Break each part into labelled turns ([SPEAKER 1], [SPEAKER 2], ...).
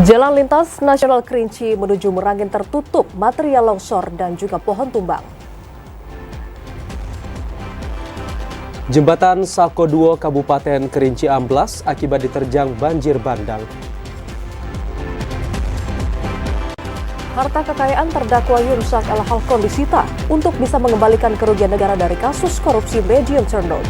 [SPEAKER 1] Jalan lintas nasional Kerinci menuju Merangin tertutup material longsor dan juga pohon tumbang.
[SPEAKER 2] Jembatan Sako 2 Kabupaten Kerinci amblas akibat diterjang banjir bandang.
[SPEAKER 1] Harta kekayaan terdakwa Yunsak El Halkon disita untuk bisa mengembalikan kerugian negara dari kasus korupsi medium turnout.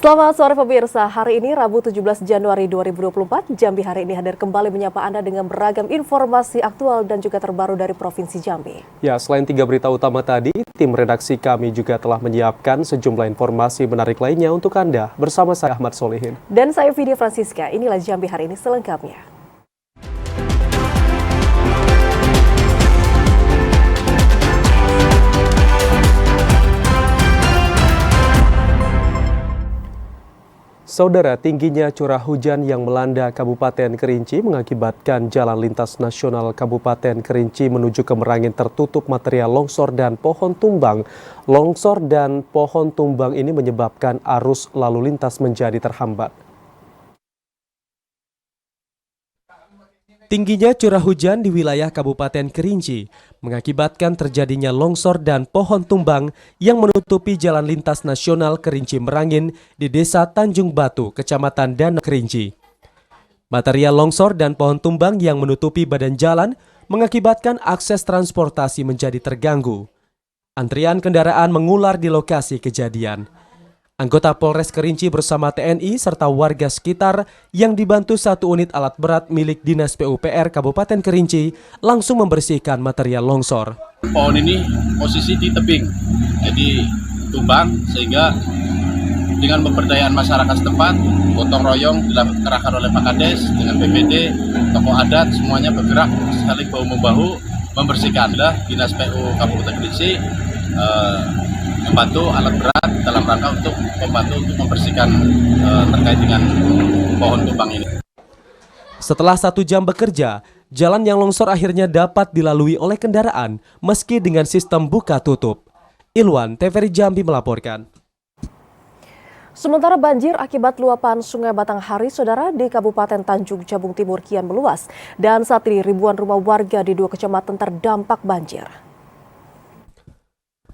[SPEAKER 1] Selamat sore pemirsa, hari ini Rabu 17 Januari 2024, Jambi hari ini hadir kembali menyapa Anda dengan beragam informasi aktual dan juga terbaru dari Provinsi Jambi.
[SPEAKER 2] Ya, selain 3 berita utama tadi, tim redaksi kami juga telah menyiapkan sejumlah informasi menarik lainnya untuk Anda bersama saya Ahmad Solihin.
[SPEAKER 1] Dan saya Vidya Francisca, inilah Jambi hari ini selengkapnya.
[SPEAKER 2] Saudara, tingginya curah hujan yang melanda Kabupaten Kerinci mengakibatkan jalan lintas nasional Kabupaten Kerinci menuju ke Merangin tertutup material longsor dan pohon tumbang. Longsor dan pohon tumbang ini menyebabkan arus lalu lintas menjadi terhambat. Tingginya curah hujan di wilayah Kabupaten Kerinci mengakibatkan terjadinya longsor dan pohon tumbang yang menutupi jalan lintas nasional Kerinci Merangin di Desa Tanjung Batu, Kecamatan Danau Kerinci. Material longsor dan pohon tumbang yang menutupi badan jalan mengakibatkan akses transportasi menjadi terganggu. Antrian kendaraan mengular di lokasi kejadian. Anggota Polres Kerinci bersama TNI serta warga sekitar yang dibantu satu unit alat berat milik Dinas PUPR Kabupaten Kerinci langsung membersihkan material longsor.
[SPEAKER 3] Pohon ini posisi di tebing, jadi tumbang sehingga dengan pemberdayaan masyarakat setempat, gotong royong dikerahkan oleh Pak Kades dengan BPD, tokoh adat semuanya bergerak saling bahu-membahu membersihkan. Dinas PU Kabupaten Kerinci membantu alat berat dalam rangka untuk membantu untuk membersihkan terkait dengan pohon tumbang ini.
[SPEAKER 2] Setelah 1 jam bekerja, jalan yang longsor akhirnya dapat dilalui oleh kendaraan meski dengan sistem buka tutup. Ilwan, TVRI Jambi melaporkan.
[SPEAKER 1] Sementara banjir akibat luapan Sungai Batanghari, saudara, di Kabupaten Tanjung Jabung Timur kian meluas dan saat ini ribuan rumah warga di 2 kecamatan terdampak banjir.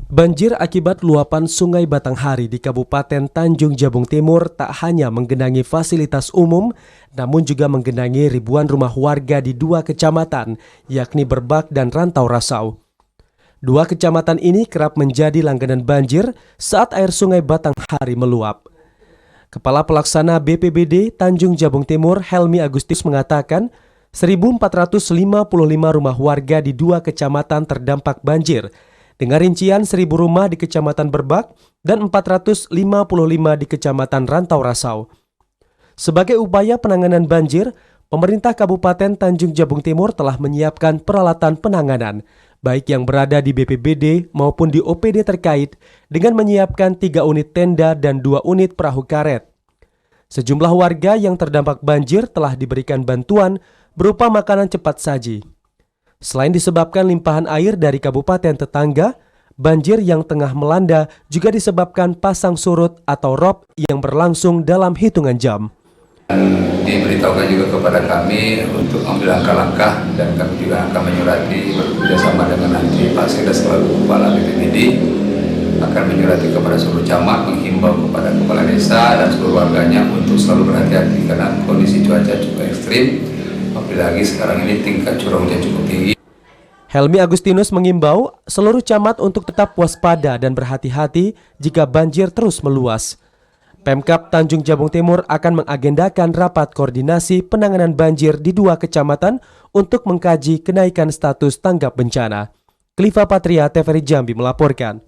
[SPEAKER 2] Banjir akibat luapan Sungai Batanghari di Kabupaten Tanjung Jabung Timur tak hanya menggenangi fasilitas umum, namun juga menggenangi ribuan rumah warga di 2 kecamatan, yakni Berbak dan Rantau Rasau. 2 kecamatan ini kerap menjadi langganan banjir saat air Sungai Batanghari meluap. Kepala Pelaksana BPBD Tanjung Jabung Timur, Helmi Agustinus mengatakan, 1.455 rumah warga di 2 kecamatan terdampak banjir, dengan rincian 1.000 rumah di Kecamatan Berbak dan 455 di Kecamatan Rantau Rasau. Sebagai upaya penanganan banjir, pemerintah Kabupaten Tanjung Jabung Timur telah menyiapkan peralatan penanganan, baik yang berada di BPBD maupun di OPD terkait, dengan menyiapkan 3 unit tenda dan 2 unit perahu karet. Sejumlah warga yang terdampak banjir telah diberikan bantuan berupa makanan cepat saji. Selain disebabkan limpahan air dari kabupaten tetangga, banjir yang tengah melanda juga disebabkan pasang surut atau rop yang berlangsung dalam hitungan jam.
[SPEAKER 4] Diberitahukan juga kepada kami untuk mengambil langkah-langkah dan kami juga akan menyurati bekerjasama dengan nanti Pak Sekda selaku Kepala BPBD akan menyurati kepada seluruh camat, menghimbau kepada kepala desa dan seluruh warganya untuk selalu berhati-hati karena kondisi cuaca cukup ekstrim. Apalagi sekarang ini tingkat curah hujan cukup tinggi.
[SPEAKER 2] Helmi Agustinus mengimbau seluruh camat untuk tetap waspada dan berhati-hati jika banjir terus meluas. Pemkab Tanjung Jabung Timur akan mengagendakan rapat koordinasi penanganan banjir di 2 kecamatan untuk mengkaji kenaikan status tanggap bencana. Kliva Patria, TVRI Jambi melaporkan.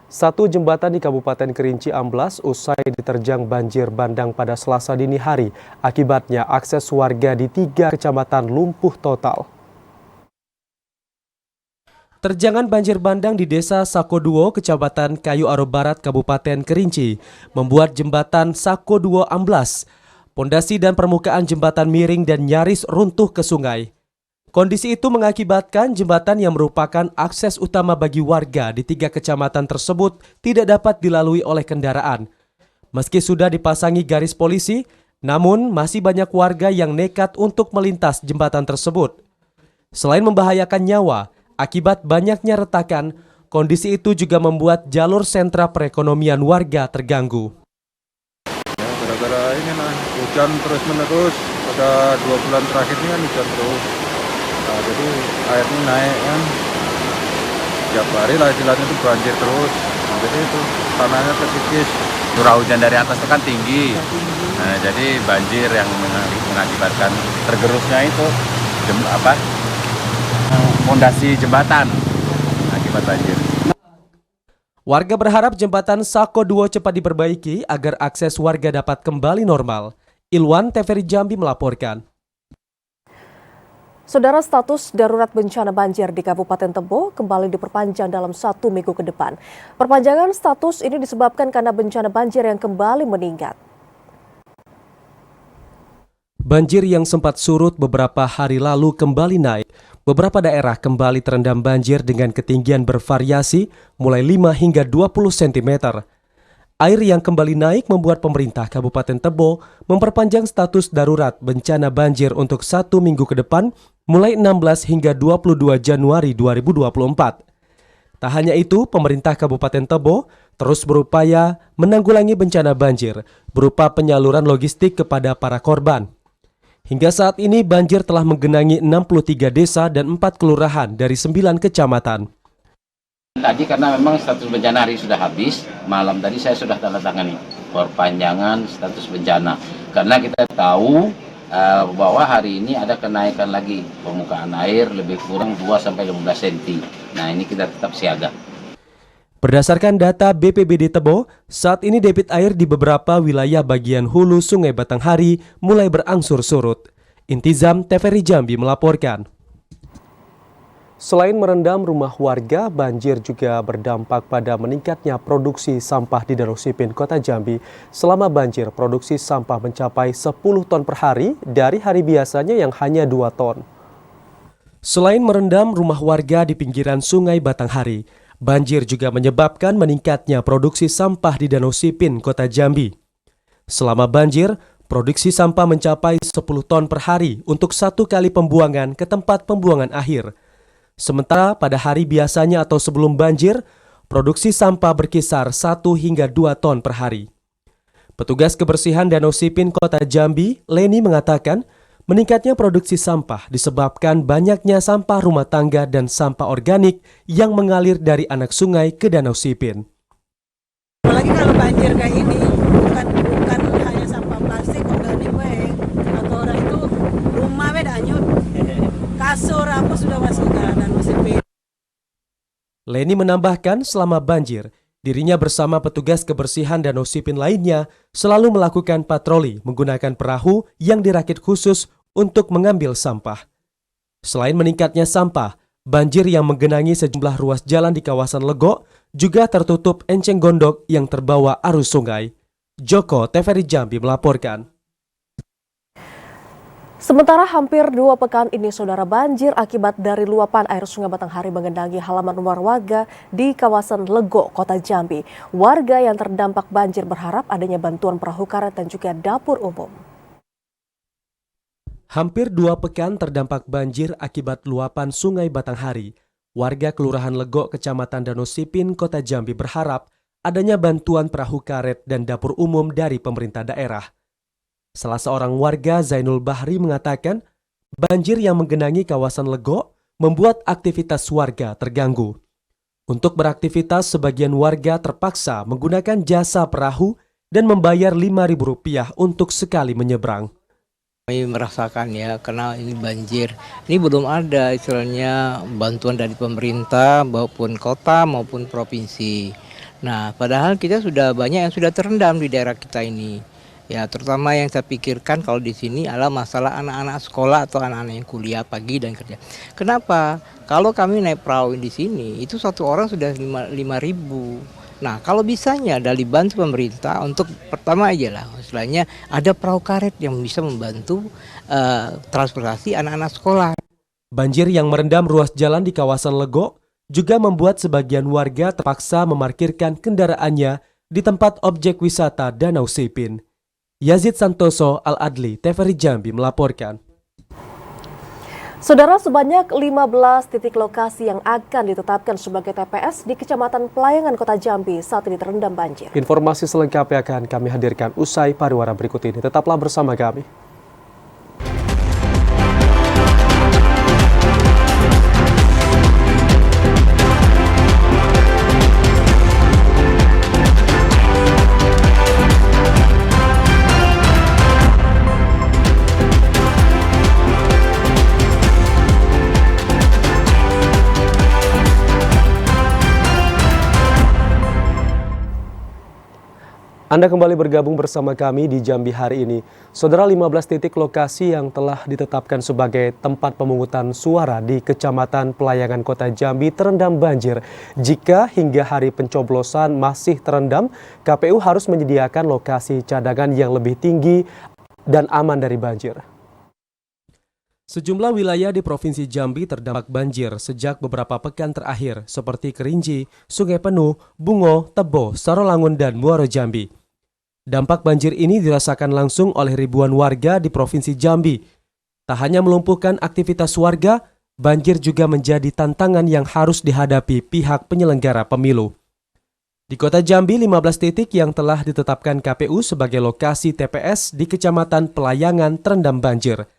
[SPEAKER 2] 1 jembatan di Kabupaten Kerinci amblas usai diterjang banjir bandang pada Selasa dini hari. Akibatnya akses warga di 3 kecamatan lumpuh total. Terjangan banjir bandang di Desa Sako 2, Kecamatan Kayu Aro Barat, Kabupaten Kerinci, membuat jembatan Sako 2 amblas. Pondasi dan permukaan jembatan miring dan nyaris runtuh ke sungai. Kondisi itu mengakibatkan jembatan yang merupakan akses utama bagi warga di 3 kecamatan tersebut tidak dapat dilalui oleh kendaraan. Meski sudah dipasangi garis polisi, namun masih banyak warga yang nekat untuk melintas jembatan tersebut. Selain membahayakan nyawa, akibat banyaknya retakan, kondisi itu juga membuat jalur sentra perekonomian warga terganggu.
[SPEAKER 5] Gara-gara ini hujan terus menerus, pada 2 bulan terakhir ini kan hujan terus. Nah, jadi airnya naik kan, tiap hari lah istilahnya itu banjir terus. Nah, jadi itu tanahnya terkikis.
[SPEAKER 3] Curah hujan dari atas itu kan tinggi. Nah, jadi banjir yang mengakibatkan tergerusnya itu fondasi jembatan akibat banjir.
[SPEAKER 2] Warga berharap jembatan Sako 2 cepat diperbaiki agar akses warga dapat kembali normal. Ilwan, TVRI Jambi melaporkan.
[SPEAKER 1] Saudara, status darurat bencana banjir di Kabupaten Tebo kembali diperpanjang dalam 1 minggu ke depan. Perpanjangan status ini disebabkan karena bencana banjir yang kembali meningkat.
[SPEAKER 2] Banjir yang sempat surut beberapa hari lalu kembali naik. Beberapa daerah kembali terendam banjir dengan ketinggian bervariasi mulai 5 hingga 20 cm. Air yang kembali naik membuat pemerintah Kabupaten Tebo memperpanjang status darurat bencana banjir untuk 1 minggu ke depan mulai 16 hingga 22 Januari 2024. Tak hanya itu, pemerintah Kabupaten Tebo terus berupaya menanggulangi bencana banjir berupa penyaluran logistik kepada para korban. Hingga saat ini banjir telah menggenangi 63 desa dan 4 kelurahan dari 9 kecamatan.
[SPEAKER 6] Tadi karena memang status bencana hari sudah habis, malam tadi saya sudah tanda tangani perpanjangan status bencana. Karena kita tahu bahwa hari ini ada kenaikan lagi permukaan air lebih kurang 2-15 cm. Nah, ini kita tetap siaga.
[SPEAKER 2] Berdasarkan data BPBD Tebo, saat ini debit air di beberapa wilayah bagian hulu Sungai Batanghari mulai berangsur surut. Intizam, TVRI Jambi melaporkan. Selain merendam rumah warga, banjir juga berdampak pada meningkatnya produksi sampah di Danau Sipin, Kota Jambi. Selama banjir, produksi sampah mencapai 10 ton per hari dari hari biasanya yang hanya 2 ton. Selain merendam rumah warga di pinggiran Sungai Batanghari, banjir juga menyebabkan meningkatnya produksi sampah di Danau Sipin, Kota Jambi. Selama banjir, produksi sampah mencapai 10 ton per hari untuk 1 kali pembuangan ke tempat pembuangan akhir. Sementara pada hari biasanya atau sebelum banjir, produksi sampah berkisar 1 hingga 2 ton per hari. Petugas kebersihan Danau Sipin Kota Jambi, Leni, mengatakan meningkatnya produksi sampah disebabkan banyaknya sampah rumah tangga dan sampah organik yang mengalir dari anak sungai ke Danau Sipin.
[SPEAKER 7] Apalagi kalau banjir kayak ini, bukan hanya sampah plastik, organik atau orang itu rumah anyut. Kasur apa sudah masuk ke Danau Sipin.
[SPEAKER 2] Leni menambahkan selama banjir, dirinya bersama petugas kebersihan Danau Sipin lainnya selalu melakukan patroli menggunakan perahu yang dirakit khusus untuk mengambil sampah. Selain meningkatnya sampah, banjir yang menggenangi sejumlah ruas jalan di kawasan Legok juga tertutup enceng gondok yang terbawa arus sungai. Joko, TVRI Jambi melaporkan.
[SPEAKER 1] Sementara hampir 2 pekan ini, saudara, banjir akibat dari luapan air Sungai Batanghari mengendangi halaman rumah warga di kawasan Legok, Kota Jambi. Warga yang terdampak banjir berharap adanya bantuan perahu karet dan juga dapur umum.
[SPEAKER 2] Hampir 2 pekan terdampak banjir akibat luapan Sungai Batanghari. Warga Kelurahan Legok, Kecamatan Danau Sipin, Kota Jambi berharap adanya bantuan perahu karet dan dapur umum dari pemerintah daerah. Salah seorang warga, Zainul Bahri, mengatakan banjir yang menggenangi kawasan Legok membuat aktivitas warga terganggu. Untuk beraktivitas, sebagian warga terpaksa menggunakan jasa perahu dan membayar Rp5.000 untuk sekali menyeberang.
[SPEAKER 8] Kami merasakan ya, karena ini banjir. Ini belum ada istilahnya bantuan dari pemerintah maupun kota maupun provinsi. Nah, padahal kita sudah banyak yang sudah terendam di daerah kita ini. Ya, terutama yang saya pikirkan kalau di sini adalah masalah anak-anak sekolah atau anak-anak yang kuliah pagi dan kerja. Kenapa? Kalau kami naik perahu di sini, itu satu orang sudah 5.000. Nah, kalau bisanya dari bantu pemerintah untuk pertama aja lah, istilahnya ada perahu karet yang bisa membantu transportasi anak-anak sekolah.
[SPEAKER 2] Banjir yang merendam ruas jalan di kawasan Lego juga membuat sebagian warga terpaksa memarkirkan kendaraannya di tempat objek wisata Danau Sipin. Yazid Santoso, Al-Adli, TVRI Jambi melaporkan.
[SPEAKER 1] Saudara, sebanyak 15 titik lokasi yang akan ditetapkan sebagai TPS di Kecamatan Pelayangan Kota Jambi saat ini terendam banjir.
[SPEAKER 2] Informasi selengkapnya akan kami hadirkan usai pariwara berikut ini. Tetaplah bersama kami. Anda kembali bergabung bersama kami di Jambi hari ini. Saudara, 15 titik lokasi yang telah ditetapkan sebagai tempat pemungutan suara di Kecamatan Pelayangan Kota Jambi terendam banjir. Jika hingga hari pencoblosan masih terendam, KPU harus menyediakan lokasi cadangan yang lebih tinggi dan aman dari banjir. Sejumlah wilayah di Provinsi Jambi terdampak banjir sejak beberapa pekan terakhir seperti Kerinci, Sungai Penuh, Bungo, Tebo, Sarolangun, dan Muaro Jambi. Dampak banjir ini dirasakan langsung oleh ribuan warga di Provinsi Jambi. Tak hanya melumpuhkan aktivitas warga, banjir juga menjadi tantangan yang harus dihadapi pihak penyelenggara pemilu. Di Kota Jambi, 15 titik yang telah ditetapkan KPU sebagai lokasi TPS di Kecamatan Pelayangan terendam banjir.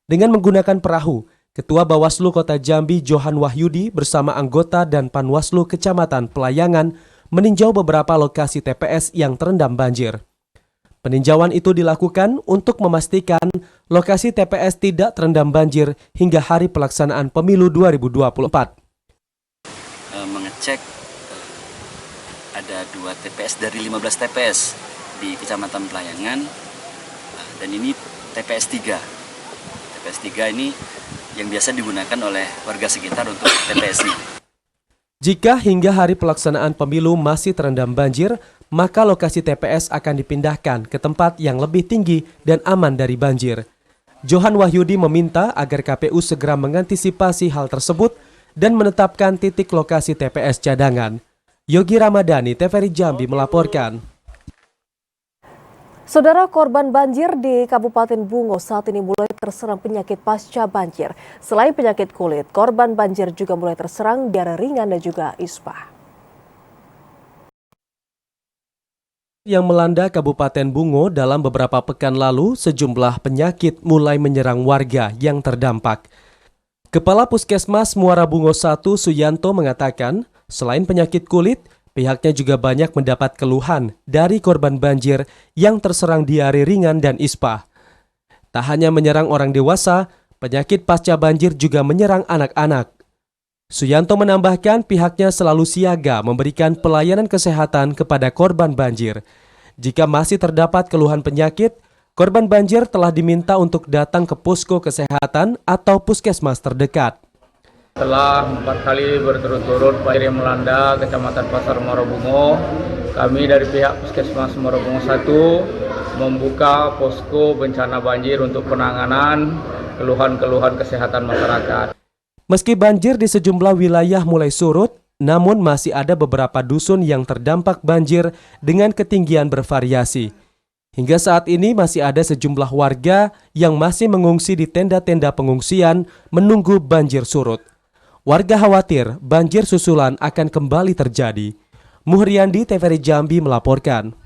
[SPEAKER 2] Dengan menggunakan perahu, Ketua Bawaslu Kota Jambi Johan Wahyudi bersama anggota dan Panwaslu Kecamatan Pelayangan meninjau beberapa lokasi TPS yang terendam banjir. Peninjauan itu dilakukan untuk memastikan lokasi TPS tidak terendam banjir hingga hari pelaksanaan pemilu 2024.
[SPEAKER 9] Mengecek ada 2 TPS dari 15 TPS di Kecamatan Pelayangan, dan ini TPS 3. TPS 3 ini yang biasa digunakan oleh warga sekitar untuk TPS-nya.
[SPEAKER 2] Jika hingga hari pelaksanaan pemilu masih terendam banjir, maka lokasi TPS akan dipindahkan ke tempat yang lebih tinggi dan aman dari banjir. Johan Wahyudi meminta agar KPU segera mengantisipasi hal tersebut dan menetapkan titik lokasi TPS cadangan. Yogi Ramadhani, TVRI Jambi melaporkan.
[SPEAKER 1] Saudara, korban banjir di Kabupaten Bungo saat ini mulai terserang penyakit pasca banjir. Selain penyakit kulit, korban banjir juga mulai terserang diare ringan dan juga ispa.
[SPEAKER 2] Yang melanda Kabupaten Bungo dalam beberapa pekan lalu, sejumlah penyakit mulai menyerang warga yang terdampak. Kepala Puskesmas Muara Bungo 1 Suyanto mengatakan, selain penyakit kulit, pihaknya juga banyak mendapat keluhan dari korban banjir yang terserang diare ringan dan ispa. Tak hanya menyerang orang dewasa, penyakit pasca banjir juga menyerang anak-anak. Suyanto menambahkan pihaknya selalu siaga memberikan pelayanan kesehatan kepada korban banjir. Jika masih terdapat keluhan penyakit, korban banjir telah diminta untuk datang ke posko kesehatan atau puskesmas terdekat.
[SPEAKER 10] Setelah 4 kali berturut-turut banjir yang melanda Kecamatan Pasar Muara Bungo, kami dari pihak Puskesmas Muara Bungo 1 membuka posko bencana banjir untuk penanganan keluhan-keluhan kesehatan masyarakat.
[SPEAKER 2] Meski banjir di sejumlah wilayah mulai surut, namun masih ada beberapa dusun yang terdampak banjir dengan ketinggian bervariasi. Hingga saat ini masih ada sejumlah warga yang masih mengungsi di tenda-tenda pengungsian menunggu banjir surut. Warga khawatir banjir susulan akan kembali terjadi. Muhriandi, TVRI Jambi melaporkan.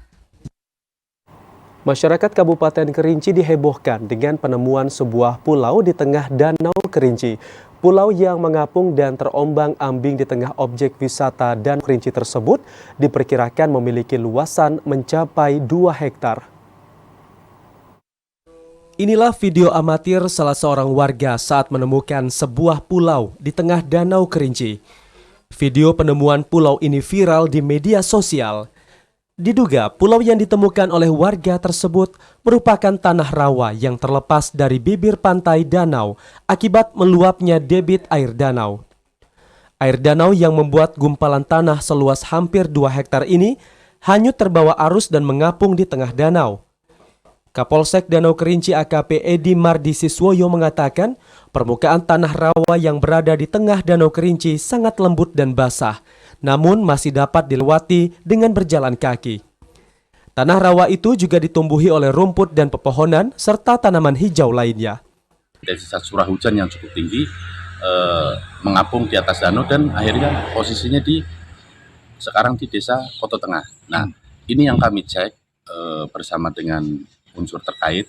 [SPEAKER 2] Masyarakat Kabupaten Kerinci dihebohkan dengan penemuan sebuah pulau di tengah Danau Kerinci. Pulau yang mengapung dan terombang-ambing di tengah objek wisata Danau Kerinci tersebut diperkirakan memiliki luasan mencapai 2 hektar. Inilah video amatir salah seorang warga saat menemukan sebuah pulau di tengah Danau Kerinci. Video penemuan pulau ini viral di media sosial. Diduga pulau yang ditemukan oleh warga tersebut merupakan tanah rawa yang terlepas dari bibir pantai danau akibat meluapnya debit air danau. Air danau yang membuat gumpalan tanah seluas hampir 2 hektar ini hanyut terbawa arus dan mengapung di tengah danau. Kapolsek Danau Kerinci AKP Edi Mardisiswoyo mengatakan permukaan tanah rawa yang berada di tengah Danau Kerinci sangat lembut dan basah, namun masih dapat dilewati dengan berjalan kaki. Tanah rawa itu juga ditumbuhi oleh rumput dan pepohonan serta tanaman hijau lainnya.
[SPEAKER 3] Dari saat curah hujan yang cukup tinggi mengapung di atas danau dan akhirnya posisinya sekarang di desa Koto Tengah. Nah, ini yang kami cek bersama dengan unsur terkait.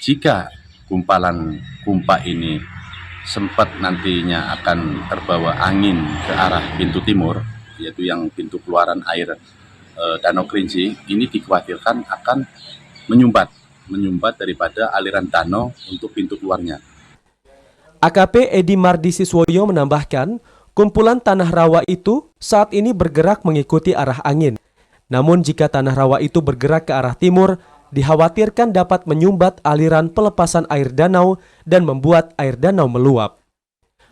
[SPEAKER 3] Jika gumpalan kumpa ini sempat nantinya akan terbawa angin ke arah pintu timur, yaitu yang pintu keluaran air Danau Kerinci, ini dikhawatirkan akan menyumbat daripada aliran danau untuk pintu keluarnya.
[SPEAKER 2] AKP Edi Mardisiswoyo menambahkan, kumpulan tanah rawa itu saat ini bergerak mengikuti arah angin. Namun jika tanah rawa itu bergerak ke arah timur, dikhawatirkan dapat menyumbat aliran pelepasan air danau dan membuat air danau meluap.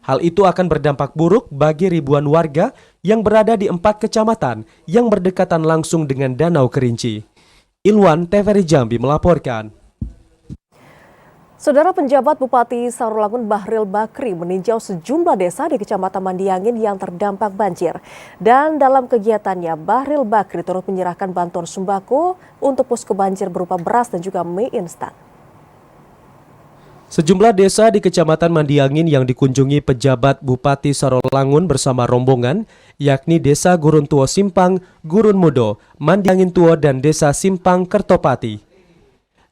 [SPEAKER 2] Hal itu akan berdampak buruk bagi ribuan warga yang berada di 4 kecamatan yang berdekatan langsung dengan Danau Kerinci. Ilwan, TVRI Jambi melaporkan.
[SPEAKER 1] Saudara penjabat Bupati Sarolangun Bahril Bakri meninjau sejumlah desa di Kecamatan Mandiangin yang terdampak banjir. Dan dalam kegiatannya, Bahril Bakri turut menyerahkan bantuan sembako untuk posko banjir berupa beras dan juga mie instan.
[SPEAKER 2] Sejumlah desa di Kecamatan Mandiangin yang dikunjungi pejabat Bupati Sarolangun bersama rombongan, yakni Desa Gurun Tuo Simpang, Gurun Mudo, Mandiangin Tuo, dan Desa Simpang Kertopati.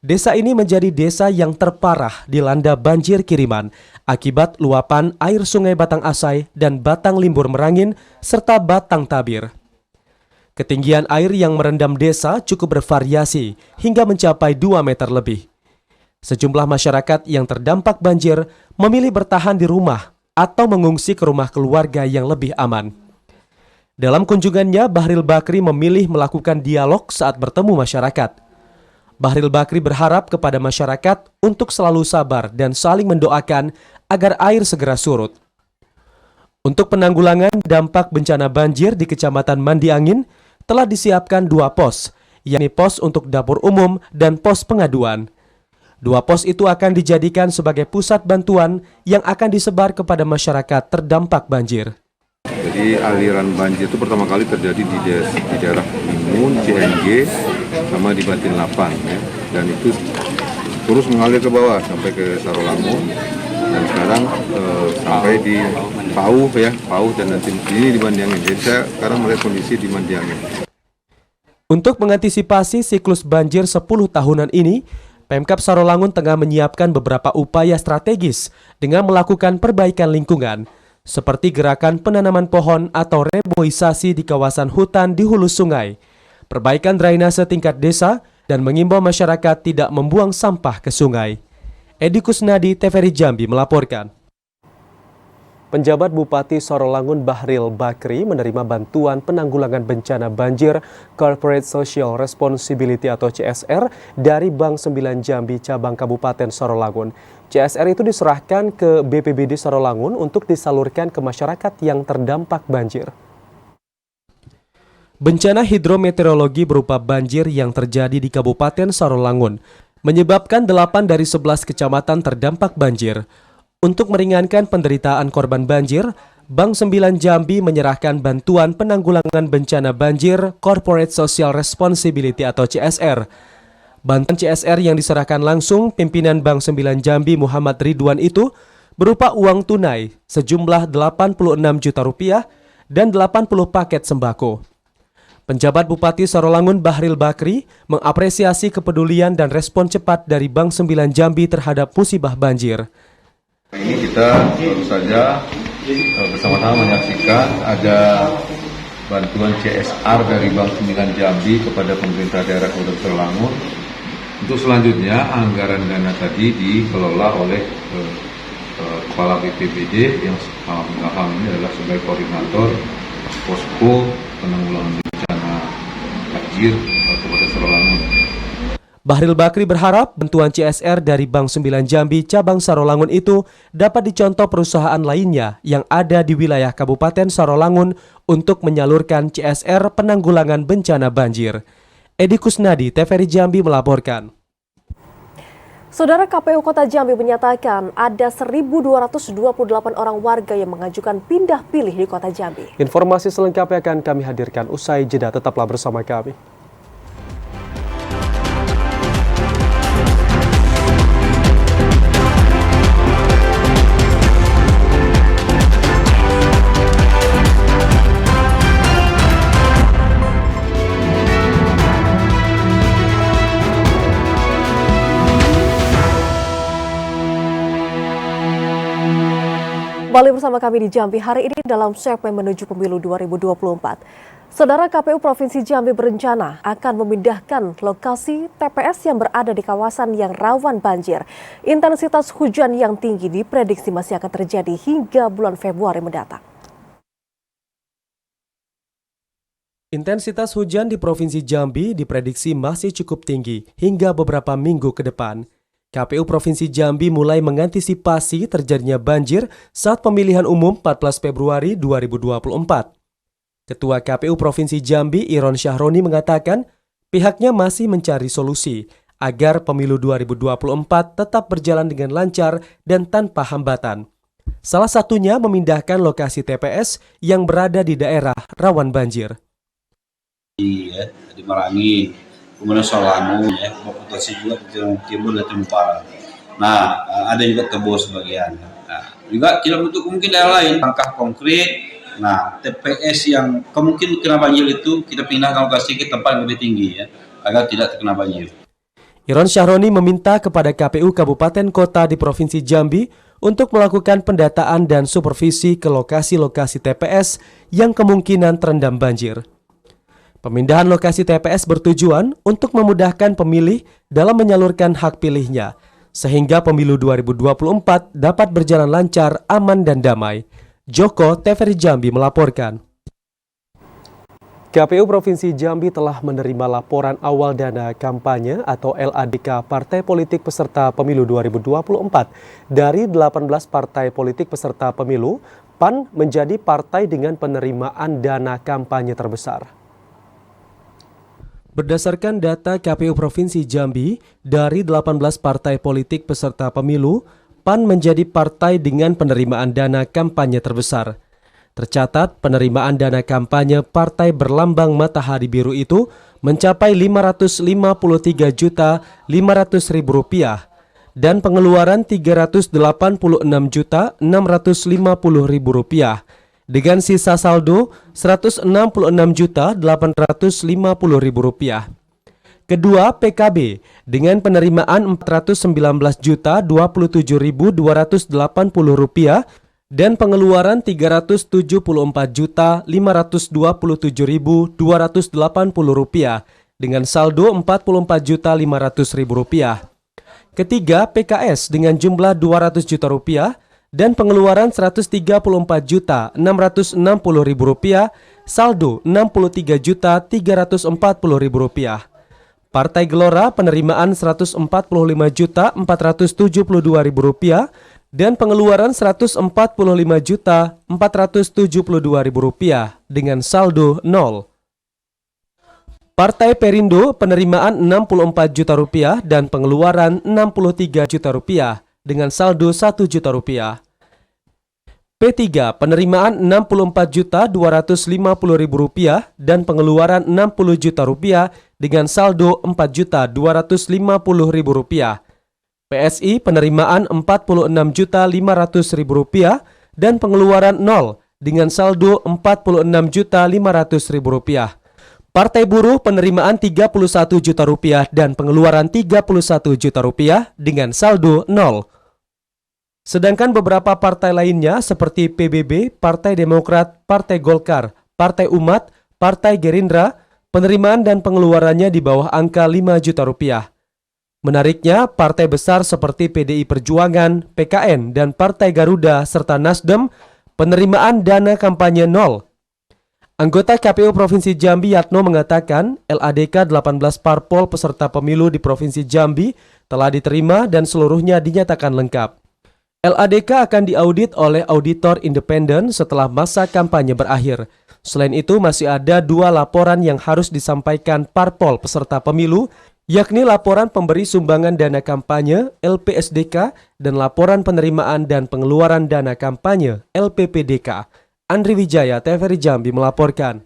[SPEAKER 2] Desa ini menjadi desa yang terparah dilanda banjir kiriman akibat luapan air Sungai Batang Asai dan Batang Limbur Merangin serta Batang Tabir. Ketinggian air yang merendam desa cukup bervariasi hingga mencapai 2 meter lebih. Sejumlah masyarakat yang terdampak banjir memilih bertahan di rumah atau mengungsi ke rumah keluarga yang lebih aman. Dalam kunjungannya, Bahril Bakri memilih melakukan dialog saat bertemu masyarakat. Bahril Bakri berharap kepada masyarakat untuk selalu sabar dan saling mendoakan agar air segera surut. Untuk penanggulangan dampak bencana banjir di Kecamatan Mandiangin telah disiapkan 2 pos, yakni pos untuk dapur umum dan pos pengaduan. 2 pos itu akan dijadikan sebagai pusat bantuan yang akan disebar kepada masyarakat terdampak banjir.
[SPEAKER 5] Jadi aliran banjir itu pertama kali terjadi di daerah Limun, CNG, sama di Batin 8 ya. Dan itu terus mengalir ke bawah sampai ke Sarolangun dan sekarang sampai di Pauh dan nanti ini di Mandiangin. Jadi saya sekarang melihat kondisi di Mandiangin.
[SPEAKER 2] Untuk mengantisipasi siklus banjir 10 tahunan ini, Pemkab Sarolangun tengah menyiapkan beberapa upaya strategis dengan melakukan perbaikan lingkungan, seperti gerakan penanaman pohon atau reboisasi di kawasan hutan di hulu sungai, perbaikan drainase tingkat desa, dan mengimbau masyarakat tidak membuang sampah ke sungai. Edi Kusnadi, TVRI Jambi melaporkan. Penjabat Bupati Sarolangun Bahril Bakri menerima bantuan penanggulangan bencana banjir Corporate Social Responsibility atau CSR dari Bank 9 Jambi Cabang Kabupaten Sarolangun. CSR itu diserahkan ke BPBD Sarolangun untuk disalurkan ke masyarakat yang terdampak banjir. Bencana hidrometeorologi berupa banjir yang terjadi di Kabupaten Sarolangun menyebabkan 8 dari 11 kecamatan terdampak banjir. Untuk meringankan penderitaan korban banjir, Bank 9 Jambi menyerahkan bantuan penanggulangan bencana banjir Corporate Social Responsibility atau CSR. Bantuan CSR yang diserahkan langsung pimpinan Bank 9 Jambi Muhammad Ridwan itu berupa uang tunai sejumlah 86 juta rupiah dan 80 paket sembako. Penjabat Bupati Sarolangun Bahril Bakri mengapresiasi kepedulian dan respon cepat dari Bank 9 Jambi terhadap musibah banjir.
[SPEAKER 5] Ini kita baru saja bersama-sama menyaksikan ada bantuan CSR dari Bank 9 Jambi kepada pemerintah daerah Kabupaten Sarolangun. Untuk selanjutnya anggaran dana tadi dikelola oleh Kepala BPBD yang paham ini adalah sebagai koordinator posko penanggulangan bencana banjir Kabupaten Sarolangun.
[SPEAKER 2] Bahril Bakri berharap bantuan CSR dari Bank 9 Jambi Cabang Sarolangun itu dapat dicontoh perusahaan lainnya yang ada di wilayah Kabupaten Sarolangun untuk menyalurkan CSR penanggulangan bencana banjir. Edi Kusnadi, TVRI Jambi melaporkan.
[SPEAKER 1] Saudara, KPU Kota Jambi menyatakan ada 1.228 orang warga yang mengajukan pindah pilih di Kota Jambi.
[SPEAKER 2] Informasi selengkapnya akan kami hadirkan usai jeda. Tetaplah bersama kami.
[SPEAKER 1] Kembali bersama kami di Jambi hari ini dalam segmen menuju pemilu 2024. Saudara, KPU Provinsi Jambi berencana akan memindahkan lokasi TPS yang berada di kawasan yang rawan banjir. Intensitas hujan yang tinggi diprediksi masih akan terjadi hingga bulan Februari mendatang.
[SPEAKER 2] Intensitas hujan di Provinsi Jambi diprediksi masih cukup tinggi hingga beberapa minggu ke depan. KPU Provinsi Jambi mulai mengantisipasi terjadinya banjir saat pemilihan umum 14 Februari 2024. Ketua KPU Provinsi Jambi, Iron Syahroni, mengatakan pihaknya masih mencari solusi agar pemilu 2024 tetap berjalan dengan lancar dan tanpa hambatan. Salah satunya memindahkan lokasi TPS yang berada di daerah rawan banjir.
[SPEAKER 11] Di Marangi, kemudian Solangu, berpotensi juga Timur dan Timur Barat. Nah, ada juga Tebo sebagian. Nah, juga tidak menutup kemungkinan daerah lain. Langkah konkret, nah TPS yang kemungkinan kena banjir itu kita pindahkan lokasi ke tempat yang lebih tinggi ya, agar tidak terkena banjir.
[SPEAKER 2] Iron Syahroni meminta kepada KPU Kabupaten Kota di Provinsi Jambi untuk melakukan pendataan dan supervisi ke lokasi-lokasi TPS yang kemungkinan terendam banjir. Pemindahan lokasi TPS bertujuan untuk memudahkan pemilih dalam menyalurkan hak pilihnya, sehingga pemilu 2024 dapat berjalan lancar, aman, dan damai. Joko, TVRI Jambi melaporkan. KPU Provinsi Jambi telah menerima laporan awal dana kampanye atau LADK Partai Politik Peserta Pemilu 2024. Dari 18 partai politik peserta pemilu, PAN menjadi partai dengan penerimaan dana kampanye terbesar. Berdasarkan data KPU Provinsi Jambi, dari 18 partai politik peserta pemilu, PAN menjadi partai dengan penerimaan dana kampanye terbesar. Tercatat, penerimaan dana kampanye partai berlambang matahari biru itu mencapai Rp553.500.000 dan pengeluaran Rp386.650.000 dengan sisa saldo Rp166.850.000. Kedua, PKB dengan penerimaan Rp419.027.280 dan pengeluaran Rp374.527.280 dengan saldo Rp44.500.000. Ketiga, PKS dengan jumlah Rp200 juta dan pengeluaran Rp134.660.000, saldo Rp63.340.000. Partai Gelora penerimaan Rp145.472.000 dan pengeluaran Rp145.472.000 dengan saldo 0. Partai Perindo penerimaan Rp64 juta dan pengeluaran Rp63 juta dengan saldo Rp1 juta. P3 penerimaan Rp64.250.000 dan pengeluaran Rp60 juta dengan saldo Rp4.250.000. PSI penerimaan Rp46.500.000 dan pengeluaran 0 dengan saldo Rp46.500.000. Partai Buruh penerimaan Rp31 juta dan pengeluaran Rp31 juta dengan saldo 0. Sedangkan beberapa partai lainnya seperti PBB, Partai Demokrat, Partai Golkar, Partai Umat, Partai Gerindra, penerimaan dan pengeluarannya di bawah angka Rp5 juta. Menariknya, partai besar seperti PDI Perjuangan, PKN, dan Partai Garuda serta Nasdem penerimaan dana kampanye 0. Anggota KPU Provinsi Jambi Yatno mengatakan LADK 18 parpol peserta pemilu di Provinsi Jambi telah diterima dan seluruhnya dinyatakan lengkap. LADK akan diaudit oleh auditor independen setelah masa kampanye berakhir. Selain itu masih ada 2 laporan yang harus disampaikan parpol peserta pemilu, yakni laporan pemberi sumbangan dana kampanye (LPSDK) dan laporan penerimaan dan pengeluaran dana kampanye (LPPDK). Andri Wijaya, TVRI Jambi melaporkan.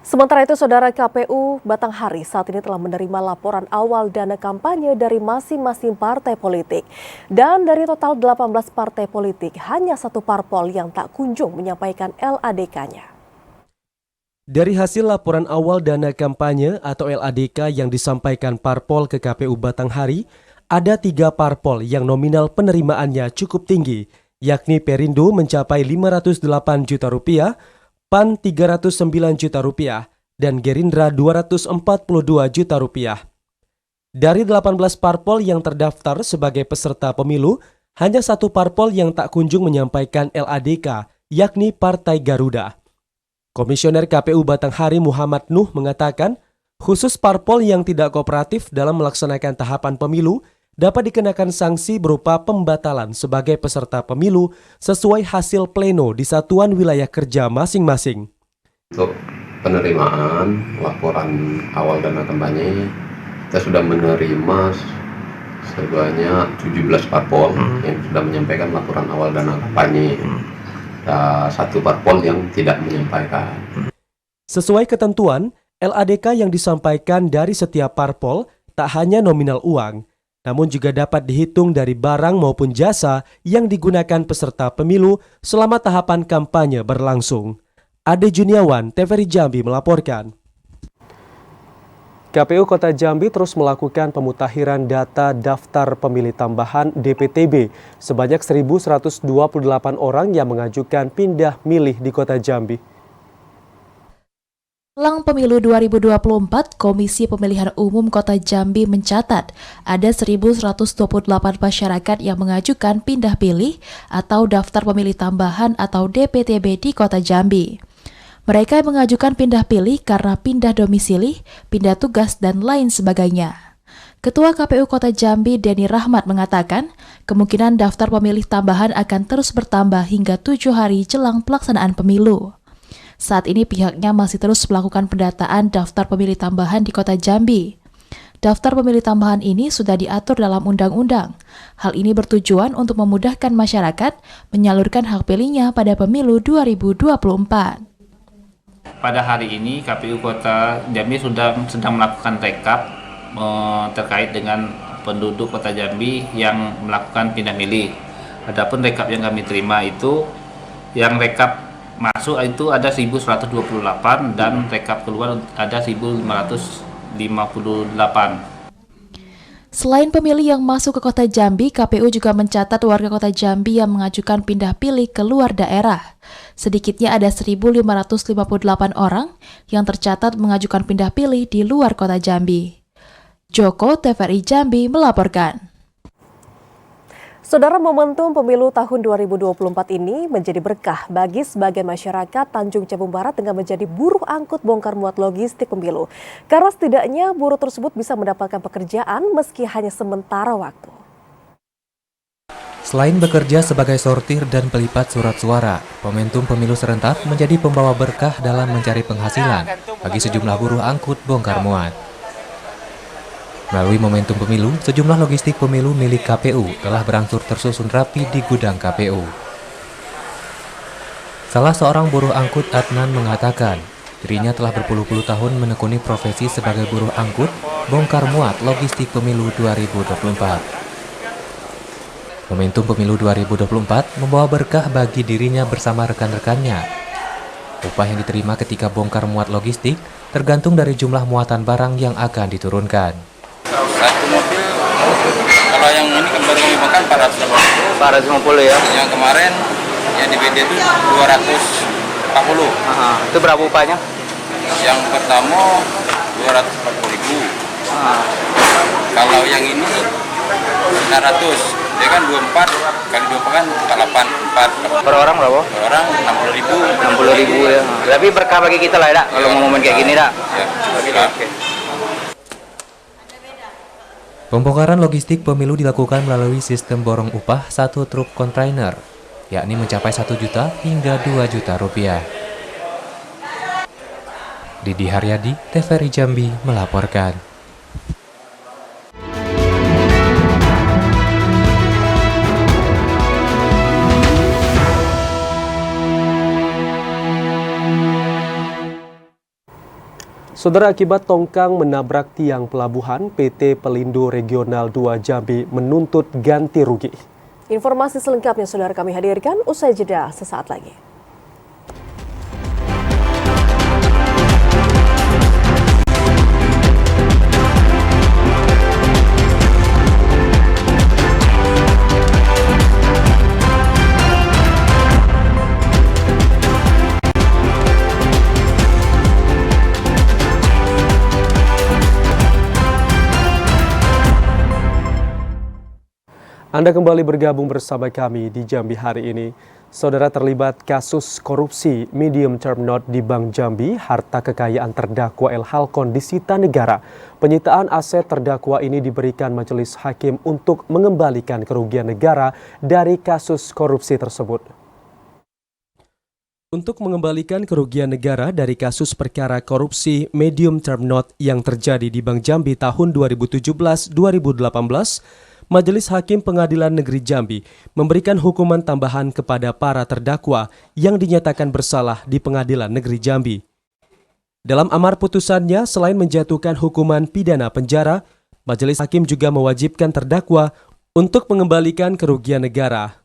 [SPEAKER 1] Sementara itu, Saudara, KPU Batanghari saat ini telah menerima laporan awal dana kampanye dari masing-masing partai politik. Dan dari total 18 partai politik, hanya satu parpol yang tak kunjung menyampaikan LADK-nya.
[SPEAKER 2] Dari hasil laporan awal dana kampanye atau LADK yang disampaikan parpol ke KPU Batanghari, ada 3 parpol yang nominal penerimaannya cukup tinggi, yakni Perindo mencapai Rp508 juta, PAN Rp309 juta, dan Gerindra Rp242 juta. Dari 18 parpol yang terdaftar sebagai peserta pemilu, hanya satu parpol yang tak kunjung menyampaikan LADK, yakni Partai Garuda. Komisioner KPU Batanghari Muhammad Nuh mengatakan, khusus parpol yang tidak kooperatif dalam melaksanakan tahapan pemilu dapat dikenakan sanksi berupa pembatalan sebagai peserta pemilu sesuai hasil pleno di satuan wilayah kerja masing-masing.
[SPEAKER 12] Untuk penerimaan laporan awal dana kampanye, kita sudah menerima sebanyak 17 parpol yang sudah menyampaikan laporan awal dana kampanye. Satu parpol yang tidak menyampaikan.
[SPEAKER 2] Sesuai ketentuan, LADK yang disampaikan dari setiap parpol tak hanya nominal uang, namun juga dapat dihitung dari barang maupun jasa yang digunakan peserta pemilu selama tahapan kampanye berlangsung. Ade Juniawan, TVRI Jambi melaporkan. KPU Kota Jambi terus melakukan pemutakhiran data daftar pemilih tambahan DPTB sebanyak 1.128 orang yang mengajukan pindah milih di Kota Jambi.
[SPEAKER 13] Jelang pemilu 2024, Komisi Pemilihan Umum Kota Jambi mencatat ada 1.128 masyarakat yang mengajukan pindah pilih atau daftar pemilih tambahan atau DPTB di Kota Jambi. Mereka mengajukan pindah pilih karena pindah domisili, pindah tugas, dan lain sebagainya. Ketua KPU Kota Jambi, Denny Rahmat, mengatakan kemungkinan daftar pemilih tambahan akan terus bertambah hingga 7 hari jelang pelaksanaan pemilu. Saat ini pihaknya masih terus melakukan pendataan daftar pemilih tambahan di Kota Jambi. Daftar pemilih tambahan ini sudah diatur dalam undang-undang. Hal ini bertujuan untuk memudahkan masyarakat menyalurkan hak pilihnya pada pemilu 2024.
[SPEAKER 14] Pada hari ini KPU Kota Jambi sedang melakukan rekap terkait dengan penduduk Kota Jambi yang melakukan pindah milih. Adapun rekap yang kami terima itu, yang rekap masuk itu ada 1.128 dan rekap keluar ada 1.558.
[SPEAKER 13] Selain pemilih yang masuk ke Kota Jambi, KPU juga mencatat warga Kota Jambi yang mengajukan pindah pilih ke luar daerah. Sedikitnya ada 1.558 orang yang tercatat mengajukan pindah pilih di luar Kota Jambi. Joko, TVRI Jambi melaporkan.
[SPEAKER 1] Saudara, momentum pemilu tahun 2024 ini menjadi berkah bagi sebagian masyarakat Tanjung Jabung Barat dengan menjadi buruh angkut bongkar muat logistik pemilu. Karena setidaknya buruh tersebut bisa mendapatkan pekerjaan meski hanya sementara waktu.
[SPEAKER 15] Selain bekerja sebagai sortir dan pelipat surat suara, momentum pemilu serentak menjadi pembawa berkah dalam mencari penghasilan bagi sejumlah buruh angkut bongkar muat. Melalui momentum pemilu, sejumlah logistik pemilu milik KPU telah berangsur tersusun rapi di gudang KPU. Salah seorang buruh angkut, Adnan, mengatakan dirinya telah berpuluh-puluh tahun menekuni profesi sebagai buruh angkut bongkar muat logistik pemilu 2024. Momentum pemilu 2024 membawa berkah bagi dirinya bersama rekan-rekannya. Upah yang diterima ketika bongkar muat logistik tergantung dari jumlah muatan barang yang akan diturunkan.
[SPEAKER 16] Satu mobil, kalau yang ini baru kami makan 450 ya. Yang kemarin yang di BD itu 240.
[SPEAKER 8] Itu berapa upahnya?
[SPEAKER 16] Yang pertama 240.000. Kalau yang ini 900. Dia kan 24 kali 2 kan 48.
[SPEAKER 8] Per orang berapa?
[SPEAKER 16] Per orang 60.000.
[SPEAKER 8] 60.000 ya. Tapi berkah bagi kita lah ya, kalau mau momen kayak gini dak.
[SPEAKER 16] Ya,
[SPEAKER 8] Oke.
[SPEAKER 15] Pembongkaran logistik pemilu dilakukan melalui sistem borong upah satu truk kontainer, yakni mencapai 1 juta hingga 2 juta rupiah. Didi Haryadi, TVRI Jambi melaporkan.
[SPEAKER 2] Saudara, akibat tongkang menabrak tiang pelabuhan, PT Pelindo Regional 2 Jambi menuntut ganti rugi.
[SPEAKER 1] Informasi selengkapnya saudara kami hadirkan usai jeda sesaat lagi.
[SPEAKER 2] Anda kembali bergabung bersama kami di Jambi hari ini. Saudara, terlibat kasus korupsi medium term note di Bank Jambi, harta kekayaan terdakwa El Halcon disita negara. Penyitaan aset terdakwa ini diberikan majelis hakim untuk mengembalikan kerugian negara dari kasus korupsi tersebut. Untuk mengembalikan kerugian negara dari kasus perkara korupsi medium term note yang terjadi di Bank Jambi tahun 2017-2018, Majelis Hakim Pengadilan Negeri Jambi memberikan hukuman tambahan kepada para terdakwa yang dinyatakan bersalah di Pengadilan Negeri Jambi. Dalam amar putusannya, selain menjatuhkan hukuman pidana penjara, Majelis Hakim juga mewajibkan terdakwa untuk mengembalikan kerugian negara.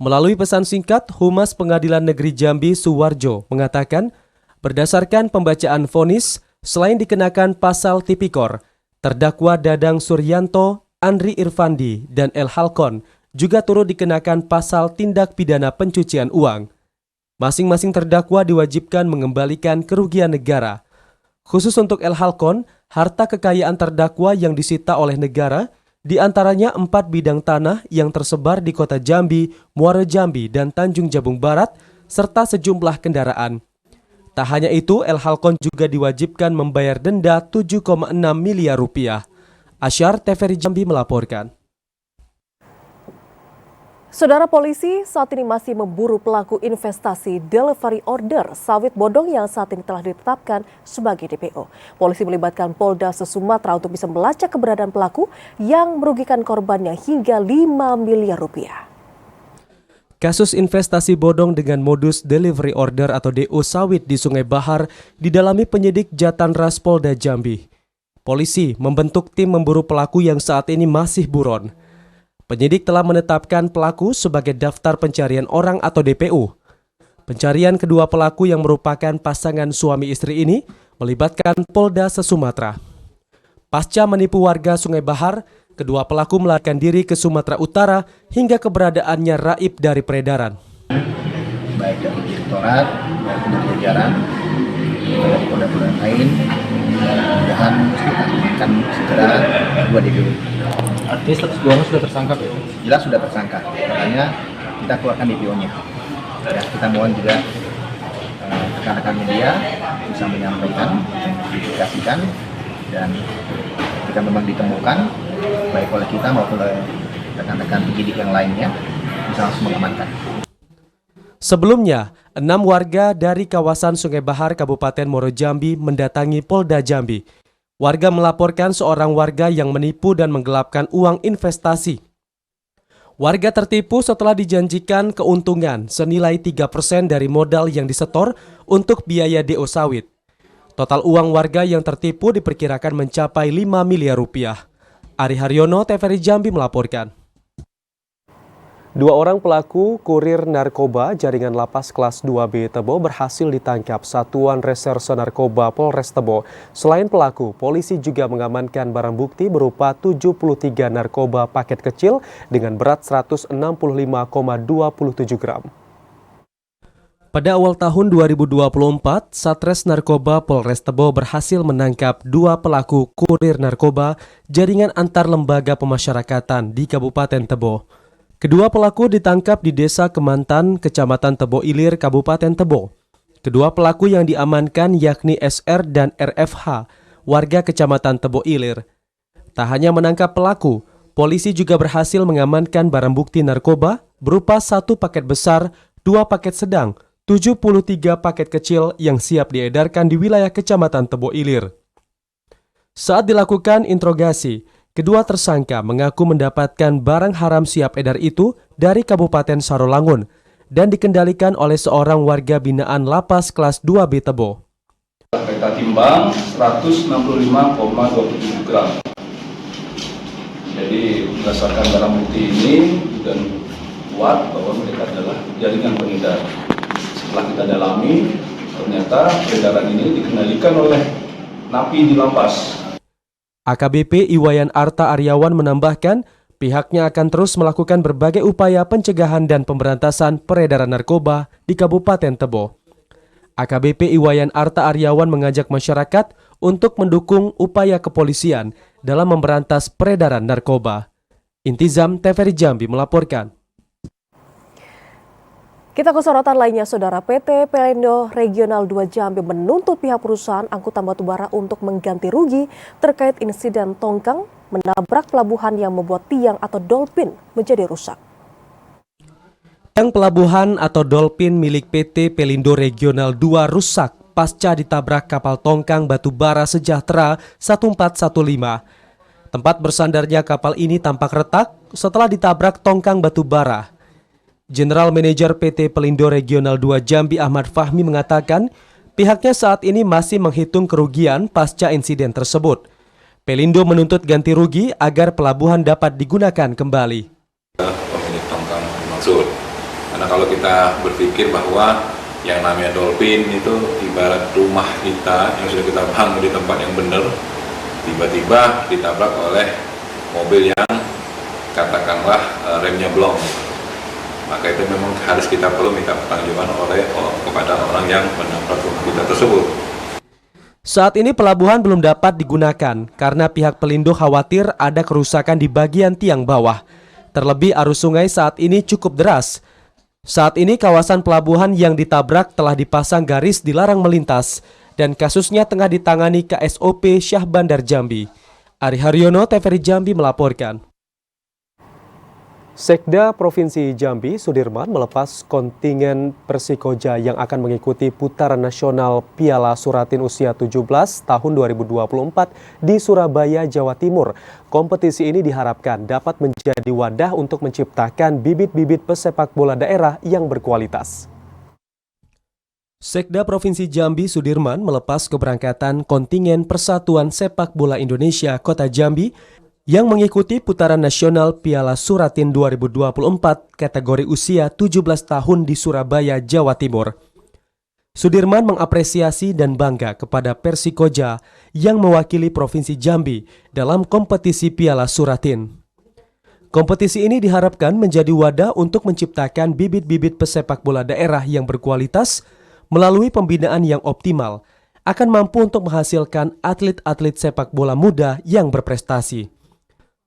[SPEAKER 2] Melalui pesan singkat, Humas Pengadilan Negeri Jambi Suwarjo mengatakan, berdasarkan pembacaan vonis, selain dikenakan pasal tipikor, terdakwa Dadang Suryanto, Andri Irfandi, dan El Halcon juga turut dikenakan pasal tindak pidana pencucian uang. Masing-masing terdakwa diwajibkan mengembalikan kerugian negara. Khusus untuk El Halcon, harta kekayaan terdakwa yang disita oleh negara, diantaranya 4 bidang tanah yang tersebar di Kota Jambi, Muara Jambi, dan Tanjung Jabung Barat, serta sejumlah kendaraan. Tak hanya itu, El Halcon juga diwajibkan membayar denda 7,6 miliar rupiah. Asyar, TVRI Jambi melaporkan.
[SPEAKER 1] Saudara, polisi saat ini masih memburu pelaku investasi delivery order sawit bodong yang saat ini telah ditetapkan sebagai DPO. Polisi melibatkan Polda Sumatera untuk bisa melacak keberadaan pelaku yang merugikan korbannya hingga 5 miliar rupiah.
[SPEAKER 2] Kasus investasi bodong dengan modus delivery order atau DO sawit di Sungai Bahar didalami penyidik Jatanras Polda Jambi. Polisi membentuk tim memburu pelaku yang saat ini masih buron. Penyidik telah menetapkan pelaku sebagai daftar pencarian orang atau DPO. Pencarian kedua pelaku yang merupakan pasangan suami istri ini melibatkan Polda Sumatera. Pasca menipu warga Sungai Bahar, kedua pelaku melarikan diri ke Sumatera Utara hingga keberadaannya raib dari peredaran.
[SPEAKER 17] Baik dari direktorat maupun dari jajaran dari polda-polda lain, mudah-mudahan kita akan segera dua DPO. Artinya status buahnya sudah tersangka, ya? Jelas sudah tersangka, makanya kita keluarkan DPO-nya. Ya, kita mohon juga rekan-rekan media bisa menyampaikan, mengidentifikasikan, dan jika memang ditemukan baik oleh kita maupun oleh rekan-rekan penyidik yang lainnya bisa langsung mengamankan.
[SPEAKER 2] Sebelumnya, 6 warga dari kawasan Sungai Bahar, Kabupaten Muaro Jambi mendatangi Polda Jambi. Warga melaporkan seorang warga yang menipu dan menggelapkan uang investasi. Warga tertipu setelah dijanjikan keuntungan senilai 3% dari modal yang disetor untuk biaya DO sawit. Total uang warga yang tertipu diperkirakan mencapai 5 miliar rupiah. Ari Haryono, TVRI Jambi melaporkan.
[SPEAKER 18] 2 orang pelaku kurir narkoba jaringan lapas kelas 2B Tebo berhasil ditangkap Satuan Reserse Narkoba Polres Tebo. Selain pelaku, polisi juga mengamankan barang bukti berupa 73 narkoba paket kecil dengan berat 165,27 gram.
[SPEAKER 2] Pada awal tahun 2024, Satres Narkoba Polres Tebo berhasil menangkap 2 pelaku kurir narkoba jaringan antar lembaga pemasyarakatan di Kabupaten Tebo. Kedua pelaku ditangkap di Desa Kemantan, Kecamatan Tebo Ilir, Kabupaten Tebo. Kedua pelaku yang diamankan yakni SR dan RFH, warga Kecamatan Tebo Ilir. Tak hanya menangkap pelaku, polisi juga berhasil mengamankan barang bukti narkoba berupa 1 paket besar, 2 paket sedang, 73 paket kecil yang siap diedarkan di wilayah Kecamatan Tebo Ilir. Saat dilakukan interogasi, kedua tersangka mengaku mendapatkan barang haram siap edar itu dari Kabupaten Sarolangun dan dikendalikan oleh seorang warga binaan Lapas kelas 2B Tebo.
[SPEAKER 19] Kita timbang 165,27 gram. Jadi berdasarkan barang bukti ini dan kuat bahwa mereka adalah jaringan pengedar. Setelah kita dalami, ternyata peredaran ini dikendalikan oleh napi di lapas.
[SPEAKER 2] AKBP Iwayan Arta Aryawan menambahkan, pihaknya akan terus melakukan berbagai upaya pencegahan dan pemberantasan peredaran narkoba di Kabupaten Tebo. AKBP Iwayan Arta Aryawan mengajak masyarakat untuk mendukung upaya kepolisian dalam memberantas peredaran narkoba. Intizam TVRI Jambi melaporkan.
[SPEAKER 1] Kita ke sorotan lainnya, Saudara. PT Pelindo Regional 2 Jambi menuntut pihak perusahaan angkutan batubara untuk mengganti rugi terkait insiden tongkang menabrak pelabuhan yang membuat tiang atau dolphin menjadi rusak.
[SPEAKER 2] Tiang pelabuhan atau dolphin milik PT Pelindo Regional 2 rusak pasca ditabrak kapal tongkang batubara Sejahtera 1415. Tempat bersandarnya kapal ini tampak retak setelah ditabrak tongkang batubara. General Manager PT Pelindo Regional 2 Jambi Ahmad Fahmi mengatakan pihaknya saat ini masih menghitung kerugian pasca insiden tersebut. Pelindo menuntut ganti rugi agar pelabuhan dapat digunakan kembali.
[SPEAKER 5] Pemilik tongkang dimaksud. Karena kalau kita berpikir bahwa yang namanya dolphin itu ibarat rumah kita yang sudah kita bangun di tempat yang benar, tiba-tiba ditabrak oleh mobil yang katakanlah remnya blong. Maka itu memang harus kita perlu minta pertanggungjawaban kepada orang yang menabrak rumah kita tersebut.
[SPEAKER 2] Saat ini pelabuhan belum dapat digunakan karena pihak Pelindo khawatir ada kerusakan di bagian tiang bawah. Terlebih arus sungai saat ini cukup deras. Saat ini kawasan pelabuhan yang ditabrak telah dipasang garis dilarang melintas dan kasusnya tengah ditangani KSOP Syah Bandar Jambi. Ari Haryono, TVRI Jambi melaporkan.
[SPEAKER 18] Sekda Provinsi Jambi Sudirman melepas kontingen Persikoja yang akan mengikuti putaran nasional Piala Suratin usia 17 tahun 2024 di Surabaya, Jawa Timur. Kompetisi ini diharapkan dapat menjadi wadah untuk menciptakan bibit-bibit pesepak bola daerah yang berkualitas.
[SPEAKER 2] Sekda Provinsi Jambi Sudirman melepas keberangkatan kontingen Persatuan Sepak Bola Indonesia Kota Jambi yang mengikuti putaran nasional Piala Suratin 2024 kategori usia 17 tahun di Surabaya, Jawa Timur. Sudirman mengapresiasi dan bangga kepada Persikoja yang mewakili Provinsi Jambi dalam kompetisi Piala Suratin. Kompetisi ini diharapkan menjadi wadah untuk menciptakan bibit-bibit pesepak bola daerah yang berkualitas melalui pembinaan yang optimal, akan mampu untuk menghasilkan atlet-atlet sepak bola muda yang berprestasi.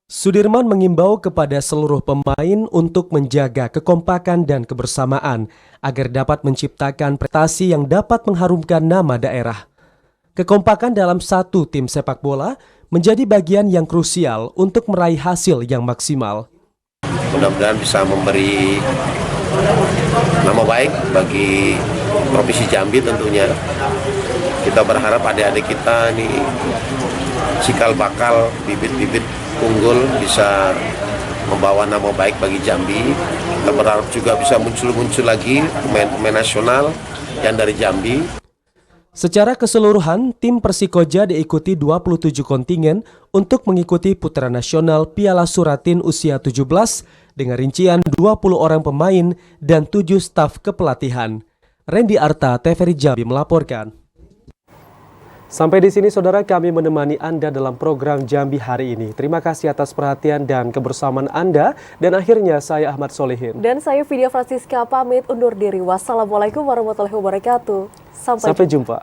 [SPEAKER 2] Sudirman mengimbau kepada seluruh pemain untuk menjaga kekompakan dan kebersamaan agar dapat menciptakan prestasi yang dapat mengharumkan nama daerah. Kekompakan dalam satu tim sepak bola menjadi bagian yang krusial untuk meraih hasil yang maksimal.
[SPEAKER 20] Mudah-mudahan bisa memberi nama baik bagi Provinsi Jambi tentunya. Kita berharap adik-adik kita ini cikal bakal bibit-bibit unggul bisa membawa nama baik bagi Jambi. Kita berharap juga bisa muncul lagi pemain-pemain nasional yang dari Jambi.
[SPEAKER 2] Secara keseluruhan, tim Persikoja diikuti 27 kontingen untuk mengikuti putaran nasional Piala Suratin usia 17 dengan rincian 20 orang pemain dan 7 staf kepelatihan. Randy Arta, TVRI Jambi melaporkan.
[SPEAKER 18] Sampai di sini saudara kami menemani Anda dalam program Jambi hari ini. Terima kasih atas perhatian dan kebersamaan Anda. Dan akhirnya saya Ahmad Solehin.
[SPEAKER 1] Dan saya Vidya Francisca pamit undur diri. Wassalamualaikum warahmatullahi wabarakatuh. Sampai jumpa.